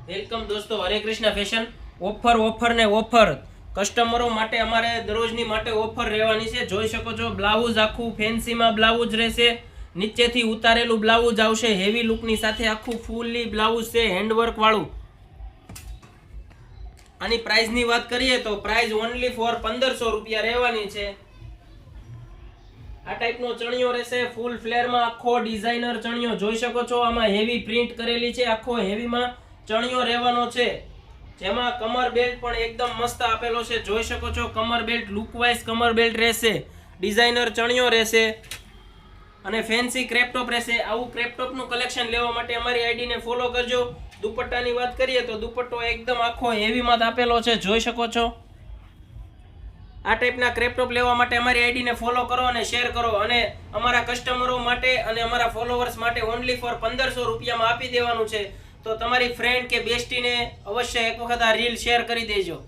Welcome દોસ્તો, હરે Krishna fashion offer ને offer કસ્ટમરો માટે અમારે દરરોજની માટે ઓફર રહેવાની છે। જોઈ શકો છો બ્લાઉઝ આખું ફેન્સીમાં બ્લાઉઝ રહેશે, નીચેથી ઉતારેલું બ્લાઉઝ આવશે હેવી લુકની સાથે, આખું ફૂલી બ્લાઉઝ છે હેન્ડવર્ક વાળું। આની પ્રાઇસની વાત કરીએ તો પ્રાઇસ ઓનલી ફોર 1500 રૂપિયા રહેવાની છે। આ ટાઈપનો ચણિયો રહેશે ફૂલ ફ્લેરમાં, આખો ડિઝાઇનર ચણિયો જોઈ શકો છો। આમાં હેવી પ્રિન્ટ કરેલી છે, આખો હેવીમાં ચણિયો રહેવાનો છે, જેમાં કમર બેલ્ટ પણ એકદમ મસ્ત આપેલો છે। જોઈ શકો છો કમર બેલ્ટ લુક વાઇઝ કમર બેલ્ટ રહેશે, ડિઝાઇનર ચણિયો રહેશે અને ફેન્સી ક્રેપ ટોપ રહેશે। આવું ક્રેપ ટોપનું કલેક્શન લેવા માટે અમારી આઈડીને ફોલો કરજો। દુપટ્ટાની વાત કરીએ તો દુપટ્ટો એકદમ આખો હેવીમાં આપેલો છે, જોઈ શકો છો। આ ટાઈપના ક્રેપ ટોપ લેવા માટે અમારી આઈડીને ફોલો કરો અને શેર કરો, અને અમારા કસ્ટમરો માટે અને અમારા ફોલોવર્સ માટે ઓનલી ફોર 1500 રૂપિયામાં આપી દેવાનું છે। તો તમારી ફ્રેન્ડ કે બેસ્ટીને અવશ્ય એક વખત આ રીલ શેર કરી દેજો।